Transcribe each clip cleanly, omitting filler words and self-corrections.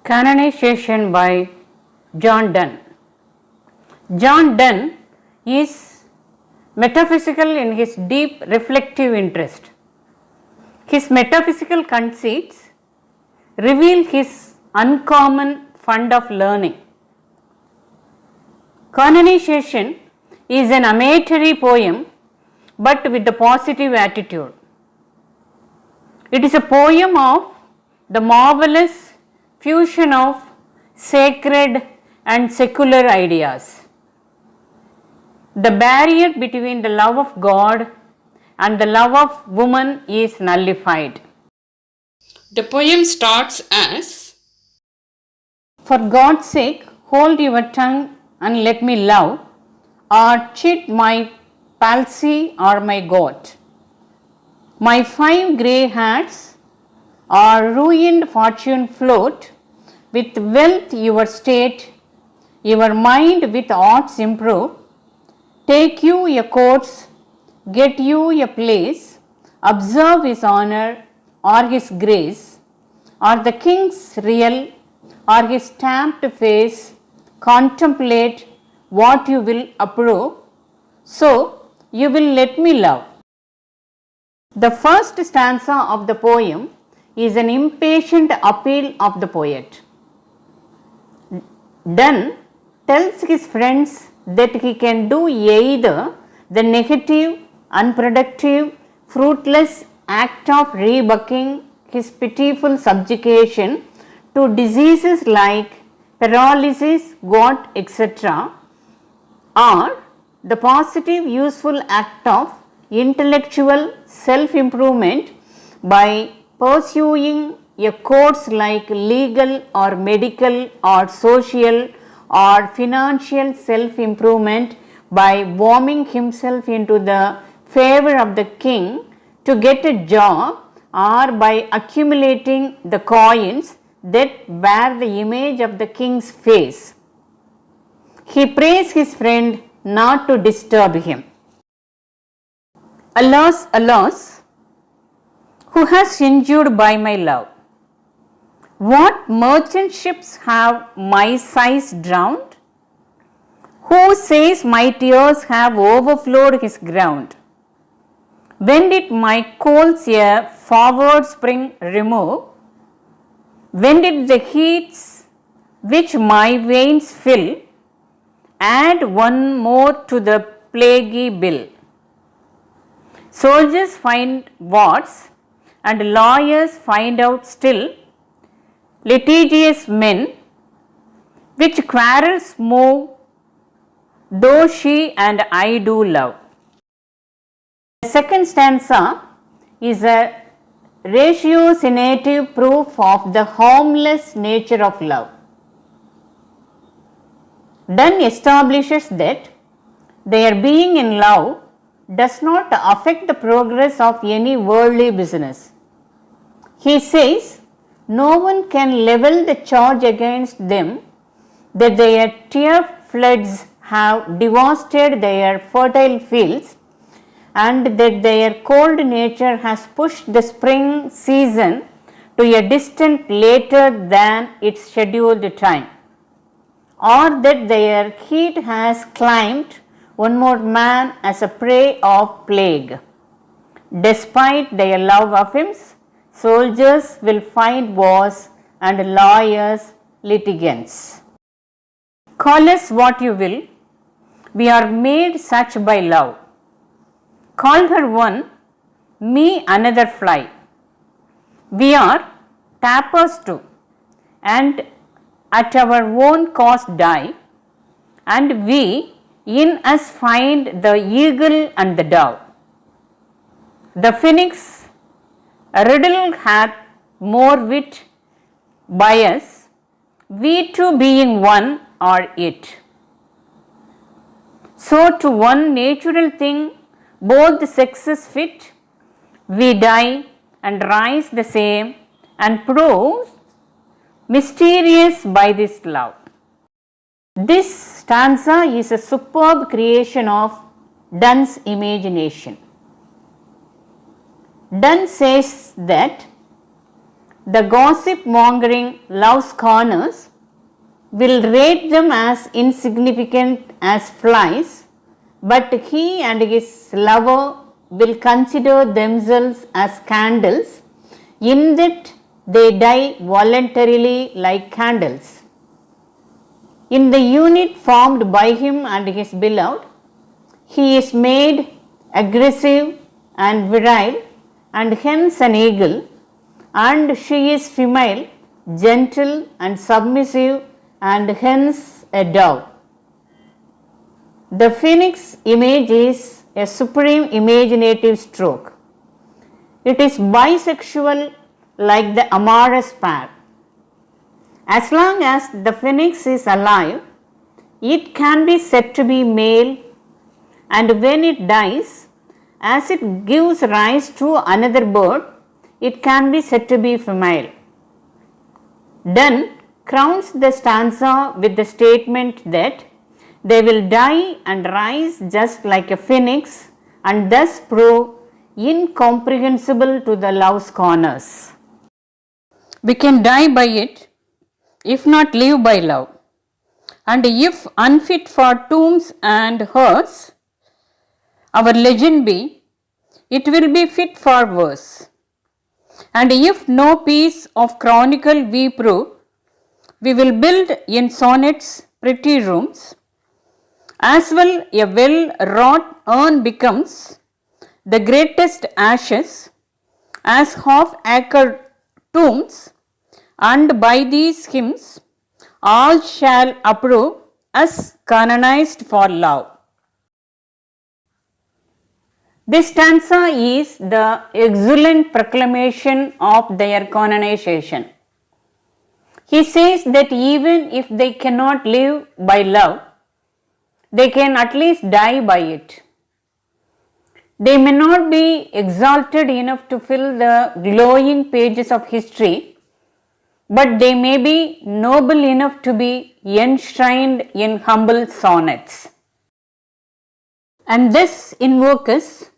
Canonization by John Donne. John Donne is metaphysical in his deep reflective interest. His metaphysical conceits reveal his uncommon fund of learning. Canonization is an amatory poem but with a positive attitude. It is a poem of the marvelous fusion of sacred and secular ideas. The barrier between the love of God and the love of woman is nullified. The poem starts as, "For God's sake, hold your tongue and let me love, or cheat my palsy or my goat. My 5 grey hairs or ruined fortune float, with wealth your state, your mind with arts improve. Take you a course, get you a place, observe his honor or his grace, or the king's real or his stamped face, contemplate what you will approve, so you will let me love." The first stanza of the poem is an impatient appeal of the poet. Donne tells his friends that he can do either the negative, unproductive, fruitless act of rebuking his pitiful subjugation to diseases like paralysis, gout, etc., or the positive, useful act of intellectual self-improvement by pursuing a course like legal or medical or social or financial self-improvement by warming himself into the favor of the king to get a job, or by accumulating the coins that bear the image of the king's face. He prays his friend not to disturb him. "Alas, alas, who has injured by my love? What merchant ships have my sighs drowned? Who says my tears have overflowed his ground? When did my coals a forward spring remove? When did the heats which my veins fill add one more to the plaguy bill? Soldiers find warts and lawyers find out still, litigious men, which quarrels move, though she and I do love." The second stanza is a ratiocinative proof of the harmless nature of love. Donne establishes that their being in love does not affect the progress of any worldly business. He says no one can level the charge against them that their tear floods have devastated their fertile fields, and that their cold nature has pushed the spring season to a distant later than its scheduled time, or that their heat has climbed one more man as a prey of plague. Despite their love of him, soldiers will find wars and lawyers litigants. "Call us what you will, we are made such by love. Call her one, me another fly. We are tappers too, and at our own cost die, and we in us find the eagle and the dove. The phoenix riddle hath more wit by us, we two being one are it. So to one natural thing both the sexes fit, we die and rise the same, and prove mysterious by this love." This stanza is a superb creation of Donne's imagination. Donne says that the gossip mongering love scorners will rate them as insignificant as flies, but he and his lover will consider themselves as candles, in that they die voluntarily like candles. In the unit formed by him and his beloved, he is made aggressive and virile, and hence an eagle, and she is female, gentle and submissive, and hence a dove. The phoenix image is a supreme imaginative stroke. It is bisexual like the amorous pair. As long as the phoenix is alive, it can be said to be male, and when it dies, as it gives rise to another bird, it can be said to be female. Donne crowns the stanza with the statement that they will die and rise just like a phoenix, and thus prove incomprehensible to the love scorners. We can die by it, if not live by love. And if unfit for tombs and hearse, our legend be, it will be fit for verse. And if no piece of chronicle we prove, we will build in sonnets pretty rooms. As well a well-wrought urn becomes the greatest ashes as half-acre tombs, and by these hymns all shall approve us canonized for love. This stanza is the exultant proclamation of their canonization. He says that even if they cannot live by love, they can at least die by it. They may not be exalted enough to fill the glowing pages of history, but they may be noble enough to be enshrined in humble sonnets. And this invokes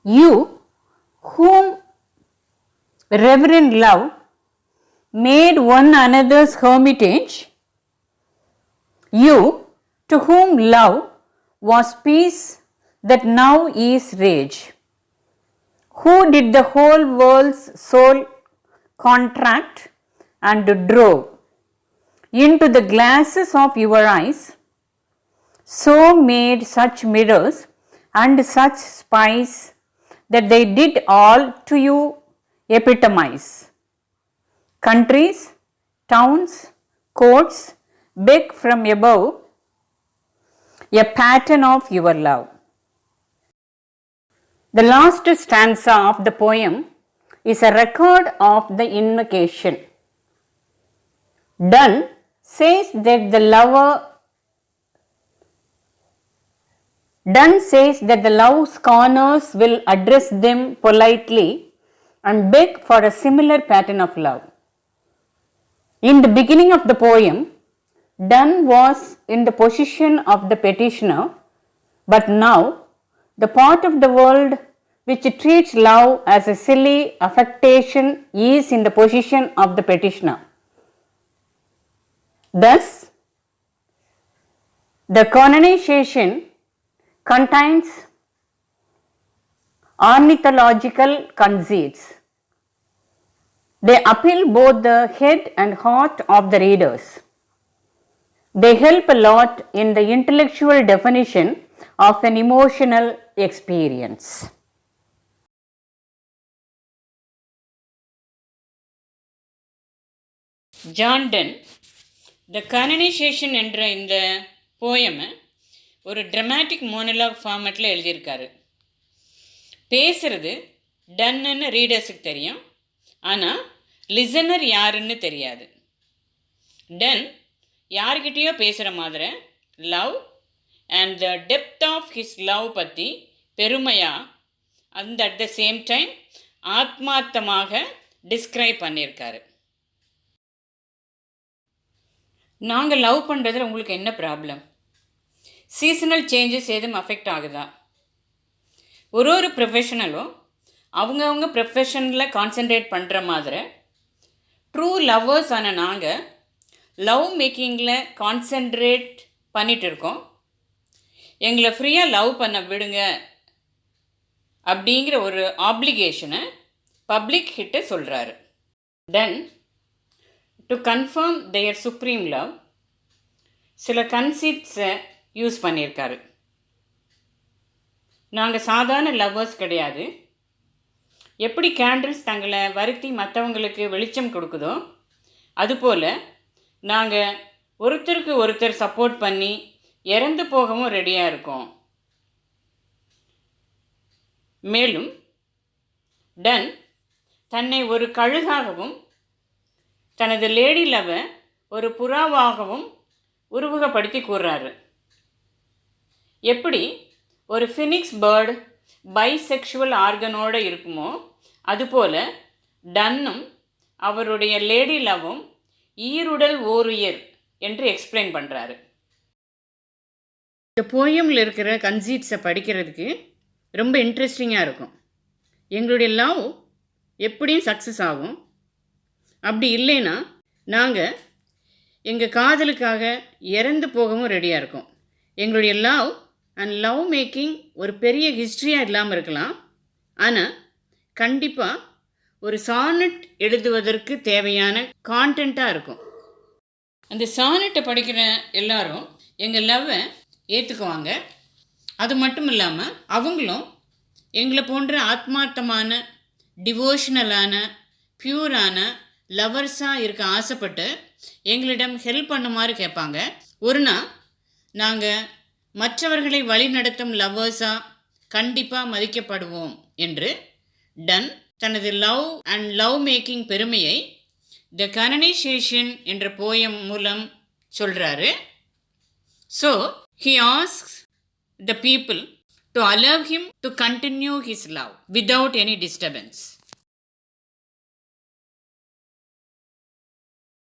you, whom reverend love made one another's hermitage, you to whom love was peace that now is rage, who did the whole world's soul contract and drove into the glasses of your eyes, so made such mirrors and such spies that they did all to you epitomize. Countries, towns, courts beg from above a pattern of your love. The last stanza of the poem is a record of the invocation. Donne says that the love scorners will address them politely and beg for a similar pattern of love. In the beginning of the poem, Donne was in the position of the petitioner, but now the part of the world which treats love as a silly affectation is in the position of the petitioner. Thus, the canonization contains ornithological conceits. They appeal both the head and heart of the readers. They help a lot in the intellectual definition of an emotional experience. John Donne the canonization என்ற இந்த போயமை ஒரு dramatic monologue ஃபார்மேட்டில் எழுதியிருக்காரு. பேசுகிறது டன்னு ரீடர்ஸுக்கு தெரியும், ஆனால் listener யாருன்னு தெரியாது. டன் யார்கிட்டேயோ பேசுகிற மாதிரி love and the depth of his love பற்றி பெருமையாக அட் த சேம் டைம் ஆத்மார்த்தமாக டிஸ்கிரைப் பண்ணியிருக்காரு. நாங்கள் லவ் பண்ணுறதுல உங்களுக்கு என்ன ப்ராப்ளம்? சீசனல் சேஞ்சஸ் எதுவும் அஃபெக்ட் ஆகுதா? ஒரு ப்ரொஃபஷனலும் அவங்கவுங்க ப்ரொஃபஷனில் கான்சென்ட்ரேட் பண்ணுற மாதிரி ட்ரூ லவ்வர்ஸ் ஆன நாங்கள் லவ் மேக்கிங்கில் கான்சென்ட்ரேட் பண்ணிகிட்டு இருக்கோம். எங்களை ஃப்ரீயாக லவ் பண்ண விடுங்க அப்படிங்கிற ஒரு ஆப்ளிகேஷனை பப்ளிக் கிட்ட சொல்கிறாரு. Then to confirm their supreme love சில கன்சீட்ஸை யூஸ் பண்ணியிருக்காரு. நாங்கள் சாதாரண லவ்வர்ஸ் கிடையாது. எப்படி கேண்டில்ஸ் தங்களை வருத்தி மற்றவங்களுக்கு வெளிச்சம் கொடுக்குதோ அதுபோல் நாங்கள் ஒருத்தருக்கு ஒருத்தர் சப்போர்ட் பண்ணி இறந்து போகவும் ரெடியாக இருக்கோம். மேலும் டன் தன்னை ஒரு கழுகாகவும் தனது லேடி லவ்வை ஒரு புறாவாகவும் உருவகப்படுத்தி கூறுறாரு. எப்படி ஒரு ஃபினிக்ஸ் பேர்டு பைசெக்ஷுவல் ஆர்கனோடு இருக்குமோ அதுபோல் டன்னும் அவருடைய லேடி லவ்வும் ஈருடல் ஓருயிர் என்று எக்ஸ்பிளைன் பண்ணுறாரு. இந்த போயமில் இருக்கிற கன்சீட்ஸை படிக்கிறதுக்கு ரொம்ப இன்ட்ரெஸ்டிங்காக இருக்கும். எங்களுடைய லவ் எப்படியும் சக்ஸஸ் ஆகும். அப்படி இல்லைன்னா நாங்கள் எங்கள் காதலுக்காக இறந்து போகவும் ரெடியாக இருக்கோம். எங்களுடைய லவ் அண்ட் லவ் மேக்கிங் ஒரு பெரிய ஹிஸ்ட்ரியாக இல்லாமல் இருக்கலாம். ஆனால் கண்டிப்பாக ஒரு சானட் எழுதுவதற்கு தேவையான கான்டென்ட்டாக இருக்கும். அந்த சானட்டை படிக்கிற எல்லாரும் எங்கள் லவ்வை ஏற்றுக்குவாங்க. அது மட்டும் இல்லாமல் அவங்களும் எங்களை போன்ற ஆத்மார்த்தமான டிவோஷனலான பியூரான லவர்ஸாக இருக்க ஆசைப்பட்டு எங்களிடம் ஹெல்ப் பண்ணுமாறு கேட்பாங்க. ஒரு நாள் நாங்கள் மற்றவர்களை வழிநடத்தும் லவ்வர்ஸாக கண்டிப்பாக மதிக்கப்படுவோம் என்று டன் தனது லவ் அண்ட் லவ் மேக்கிங் பெருமையை த கனனைசேஷன் என்ற போயம் மூலம் சொல்கிறாரு. So he asks the people to allow him to continue his love without any disturbance.